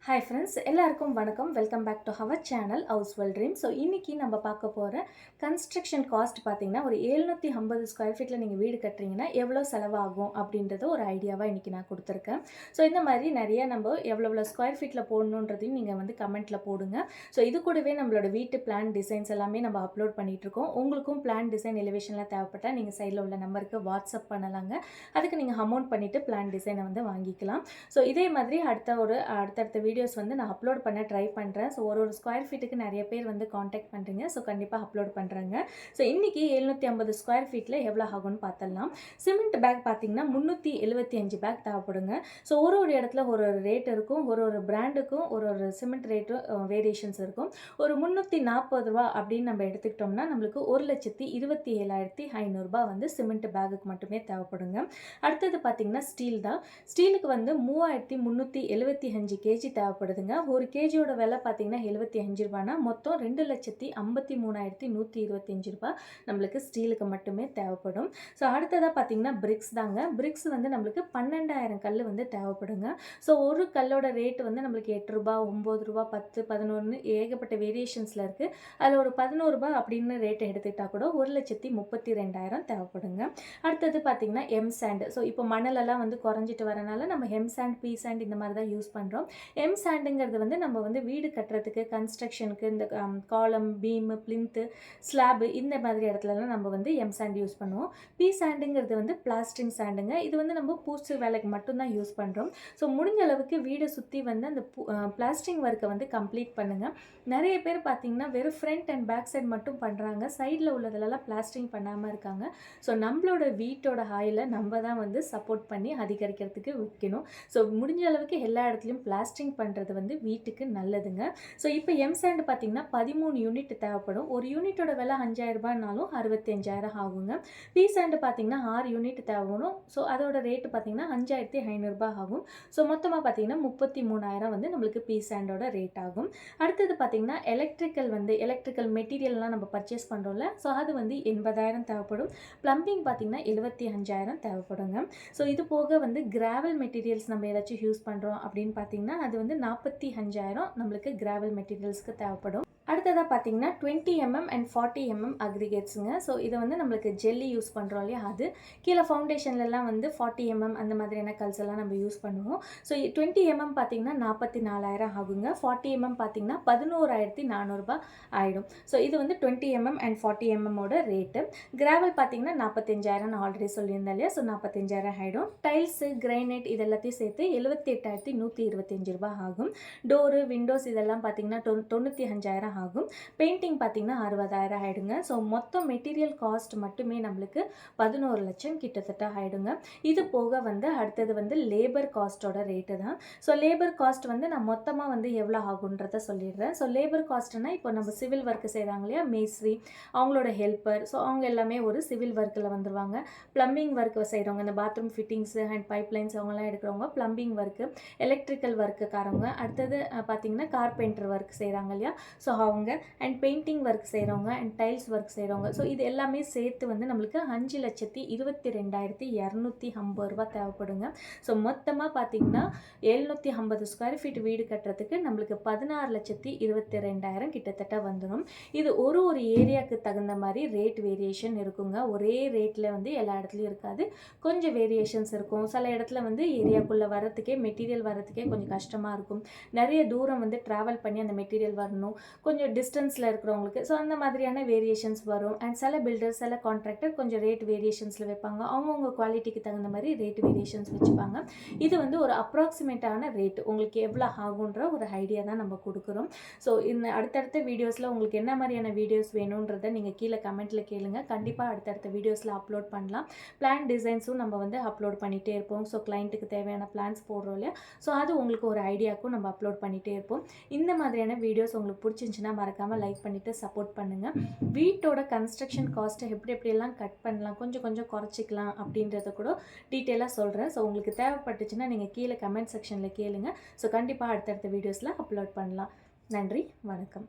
Hi friends, எல்லாருக்கும் வணக்கம். Welcome back to our channel house well dream. So இன்றைக்கி நம்ம பார்க்க போகிற கன்ஸ்ட்ரக்ஷன் காஸ்ட் பார்த்திங்கன்னா, ஒரு 750 ஸ்கொயர் ஃபீட்டில் நீங்கள் வீடு கட்டுறீங்கன்னா எவ்வளோ செலவாகும் அப்படின்றது ஒரு ஐடியாவாக இன்றைக்கி நான் கொடுத்துருக்கேன். ஸோ இந்த மாதிரி நிறைய நம்ம எவ்வளோ ஸ்கொயர் ஃபீட்டில் போடணுன்றதையும் நீங்கள் வந்து கமெண்ட்டில் போடுங்க. ஸோ இது கூடவே நம்மளோட வீட்டு பிளான் டிசைன்ஸ் எல்லாமே நம்ம அப்லோட் பண்ணிகிட்ருக்கோம். உங்களுக்கும் பிளான் டிசைன் எலிவேஷனில் தேவைப்பட்டால் நீங்கள் சைடில் உள்ள நம்பருக்கு வாட்ஸ்அப் பண்ணலாங்க. அதுக்கு நீங்கள் அமௌண்ட் பண்ணிவிட்டு பிளான் டிசைனை வந்து வாங்கிக்கலாம். ஸோ இதே மாதிரி அடுத்தடுத்த வீடியோஸ் வந்து நான் அப்லோட் பண்ண ட்ரை பண்ணுறேன். ஸோ ஒரு ஸ்கொயர் ஃபீட்டுக்கு நிறைய பேர் வந்து காண்டாக்ட் பண்ணுறீங்க. ஸோ கண்டிப்பாக அப்லோட் பண்ணுறேங்க. ஸோ இன்றைக்கி 750 ஸ்கொயர் ஃபீட்டில் எவ்வளோ ஆகும்னு பார்த்துடலாம். சிமெண்ட் பேக் பார்த்திங்கன்னா 375 பேக் தேவைப்படுங்க. ஸோ ஒரு இடத்துல ஒரு ரேட் இருக்கும். ஒரு பிராண்டுக்கும் ஒரு சிமெண்ட் ரேட்டும் வேரியேஷன்ஸ் இருக்கும். ஒரு 340 ரூபா அப்படின்னு நம்ம எடுத்துக்கிட்டோம்னா நம்மளுக்கு 1,27,500 வந்து சிமெண்ட் பேக்குக்கு மட்டுமே தேவைப்படுங்க. அடுத்தது பார்த்திங்கன்னா ஸ்டீல் தான். ஸ்டீலுக்கு வந்து 3,375 கேஜி தேவைப்படுதுங்க. ஒரு கேஜியோட விலை பார்த்தீங்கன்னா 75 ரூபானா மொத்தம் 2,53,125 ரூபாய் நம்மளுக்கு ஸ்டீலுக்கு மட்டுமே தேவைப்படும். ஸோ அடுத்ததாக பார்த்தீங்கன்னா பிரிக்ஸ் தாங்க. பிரிக்ஸ் வந்து நம்மளுக்கு 12,000 கல் வந்து தேவைப்படுங்க. ஸோ ஒரு கல்லோட ரேட் வந்து நம்மளுக்கு 8 ரூபா, 9 ரூபா, 10, 11 ஏகப்பட்ட வேரியேஷன்ஸில் இருக்குது. அதில் ஒரு 11 ரூபா அப்படின்னு ரேட்டை எடுத்துக்கிட்டால் கூட 1,32,000 தேவைப்படுங்க. அடுத்தது பார்த்தீங்கன்னா எம் சாண்ட். ஸோ இப்போ மணலெல்லாம் வந்து குறைஞ்சிட்டு வரனால நம்ம எம் சாண்ட், பி சாண்ட் இந்த மாதிரி தான் யூஸ் பண்ணுறோம். எம் சாண்டுங்கிறது வந்து நம்ம வந்து வீடு கட்டுறதுக்கு, கன்ஸ்ட்ரக்ஷனுக்கு, இந்த காலம், பீமு, பிளின்த்து, ஸ்லாபு இந்த மாதிரி இடத்துலலாம் நம்ம வந்து எம் சாண்ட் யூஸ் பண்ணுவோம். பி சாண்டுங்கிறது வந்து பிளாஸ்டிங் சாண்டுங்க. இது வந்து நம்ம பூச்சு வேலைக்கு மட்டும்தான் யூஸ் பண்ணுறோம். ஸோ முடிஞ்ச அளவுக்கு வீடை சுற்றி வந்து அந்த பிளாஸ்டிங் ஒர்க்கை வந்து கம்ப்ளீட் பண்ணுங்கள். நிறைய பேர் பார்த்திங்கன்னா வெறும் ஃப்ரண்ட் அண்ட் பேக் சைட் மட்டும் பண்ணுறாங்க. சைடில் உள்ளதெல்லாம் பிளாஸ்டிங் பண்ணாமல் இருக்காங்க. ஸோ நம்மளோட வீட்டோட ஆயிலை நம்ம தான் வந்து சப்போர்ட் பண்ணி அதிகரிக்கிறதுக்கு வைக்கணும். ஸோ முடிஞ்ச அளவுக்கு எல்லா இடத்துலையும் பிளாஸ்டிங் பண்ணுறது வந்து வீட்டுக்கு நல்லதுங்க. ஸோ இப்போ எம் சாண்ட் பார்த்திங்கன்னா 13 யூனிட் தேவைப்படும். ஒரு யூனிட்டோட விலை 5,000 ரூபாய்னாலும் 65,000 ஆகுங்க. பி சாண்ட் பார்த்திங்கன்னா 6 யூனிட் தேவைப்படும். ஸோ அதோட ரேட்டு பார்த்திங்கன்னா 5,500 ரூபாய் ஆகும். ஸோ மொத்தமாக பார்த்திங்கன்னா 33,000 வந்து நம்மளுக்கு பி சாண்டோட ரேட் ஆகும். அடுத்தது பார்த்திங்கன்னா எலக்ட்ரிக்கல் மெட்டீரியல்லாம் நம்ம பர்ச்சேஸ் பண்ணுறோம்ல, ஸோ அது வந்து 80,000 தேவைப்படும். ப்ளம்பிங் பார்த்திங்கன்னா 75,000 தேவைப்படுங்க. ஸோ இது போக வந்து கிராவல் மெட்டீரியல்ஸ் நம்ம ஏதாச்சும் யூஸ் பண்ணுறோம் அப்படின்னு பார்த்திங்கன்னா அது வந்து 45,000 நம்மளுக்கு கிராவல் மெட்டீரியல்ஸ்க்கு தேவைப்படும். அடுத்ததாக பார்த்தீங்கன்னா 20 mm அண்ட் 40 mm அக்ரிகேட்ஸுங்க. ஸோ இதை வந்து நம்மளுக்கு ஜெல்லி யூஸ் பண்ணுறோம் இல்லையா, அது கீழே ஃபவுண்டேஷன்லலாம் வந்து 40 mm அந்த மாதிரியான கல்ஸ் எல்லாம் நம்ம யூஸ் பண்ணுவோம். ஸோ 20 mm பார்த்தீங்கன்னா 44,000 ஆகுங்க. 40 mm பார்த்தீங்கன்னா 11,400 ரூபாய் ஆகிடும். ஸோ இது வந்து 20 mm அண்ட் 40 mm ஓட ரேட்டு. கிராவல் பார்த்தீங்கன்னா 45,000 நான் ஆல்ரெடி சொல்லியிருந்தேன் இல்லையா, ஸோ 45,000 ஆகிடும். டைல்ஸு, கிரைனைட் இது எல்லாத்தையும் சேர்த்து 78,125 ரூபாய் ஆகும். டோரு, விண்டோஸ் இதெல்லாம் பார்த்தீங்கன்னா 95,000 ஆகும். பெயிண்டிங் பார்த்தீங்கன்னா 60,000 ஆகிடுங்க. ஸோ மொத்தம் மெட்டீரியல் காஸ்ட் மட்டுமே நம்மளுக்கு 11 லட்சம் கிட்டத்தட்ட ஆகிடுங்க. இது போக வந்து அடுத்தது வந்து லேபர் காஸ்ட்டோட ரேட்டு தான். ஸோ லேபர் காஸ்ட் வந்து நான் மொத்தமாக வந்து எவ்வளோ ஆகுன்றத சொல்லிடுறேன். ஸோ லேபர் காஸ்ட்னா இப்போ நம்ம சிவில் ஒர்க்கு செய்கிறாங்க இல்லையா, மேஸ்திரி, அவங்களோட ஹெல்ப்பர், ஸோ அவங்க எல்லாமே ஒரு சிவில் ஒர்க்கில் வந்துடுவாங்க. ப்ளம்பிங் ஒர்க் செய்கிறவங்க, இந்த பாத்ரூம் ஃபிட்டிங்ஸு அண்ட் பைப்லைன்ஸ் அவங்களாம் எடுக்கிறவங்க ப்ளம்பிங் ஒர்க்கு, எலக்ட்ரிக்கல் ஒர்க்குக்காரவங்க, அடுத்தது பார்த்திங்கன்னா கார்பெண்டர் ஒர்க் செய்கிறாங்க இல்லையா, ஸோ அவங்க அண்ட் பெயிண்டிங் ஒர்க் செய்கிறவங்க அண்ட் டைல்ஸ் ஒர்க் செய்கிறவங்க. ஸோ இது எல்லாமே சேர்த்து வந்து நம்மளுக்கு 5,22,250 ரூபாய் தேவைப்படுங்க. ஸோ மொத்தமாக பார்த்திங்கன்னா 750 ஸ்கொயர் ஃபீட் வீடு கட்டுறதுக்கு நம்மளுக்கு 16,22,000 கிட்டத்தட்ட வந்துடும். இது ஒரு ஏரியாவுக்கு தகுந்த மாதிரி ரேட் வேரியேஷன் இருக்குங்க. ஒரே ரேட்டில் வந்து எல்லா இடத்துலையும் இருக்காது, கொஞ்சம் வேரியேஷன்ஸ் இருக்கும். சில இடத்துல வந்து ஏரியாக்குள்ளே வரத்துக்கே, மெட்டீரியல் வரத்துக்கே கொஞ்சம் கஷ்டமாக இருக்கும். நிறைய தூரம் வந்து ட்ராவல் பண்ணி அந்த மெட்டீரியல் வரணும், கொஞ்சம் டிஸ்டன்ஸில் இருக்கிறவங்களுக்கு. ஸோ அந்த மாதிரியான வேரியேஷன்ஸ் வரும். அண்ட் சில பில்டர்ஸ், சில கான்ட்ராக்டர் கொஞ்சம் ரேட் வேரியேஷன்ஸில் வைப்பாங்க. அவங்கவுங்க குவாலிட்டிக்கு தகுந்த மாதிரி ரேட் வேரியேஷன்ஸ் வச்சுப்பாங்க. இது வந்து ஒரு அப்ராக்சிமேட்டான ரேட், உங்களுக்கு எவ்வளோ ஆகுன்ற ஒரு ஐடியா தான் நம்ம கொடுக்குறோம். ஸோ இந்த அடுத்தடுத்த வீடியோஸில் உங்களுக்கு என்ன மாதிரியான வீடியோஸ் வேணுன்றதை நீங்கள் கீழே கமெண்ட்டில் கேளுங்க. கண்டிப்பாக அடுத்தடுத்த வீடியோஸில் அப்லோட் பண்ணலாம். பிளான் டிசைன்ஸும் நம்ம வந்து அப்லோட் பண்ணிகிட்டே இருப்போம். ஸோ கிளைண்ட்டுக்கு தேவையான பிளான்ஸ் போடுறோம் இல்லையா, ஸோ அது உங்களுக்கு ஒரு ஐடியாவுக்கும் நம்ம அப்லோட் பண்ணிகிட்டே இருப்போம். இந்த மாதிரியான வீடியோஸ் உங்களுக்கு பிடிச்சிருந்துச்சுன்னா மறக்காமல் லைக் பண்ணிவிட்டு சப்போர்ட் பண்ணுங்கள். வீட்டோட கன்ஸ்ட்ரக்ஷன் காஸ்ட்டை எப்படியெல்லாம் கட் பண்ணலாம், கொஞ்சம் குறைச்சிக்கலாம் அப்படின்றத கூட டீட்டெயிலாக சொல்கிறேன். ஸோ உங்களுக்கு தேவைப்பட்டுச்சுன்னா நீங்கள் கீழே கமெண்ட் செக்ஷனில் கேளுங்க. ஸோ கண்டிப்பாக அடுத்தடுத்த வீடியோஸில் அப்லோட் பண்ணலாம். நன்றி, வணக்கம்.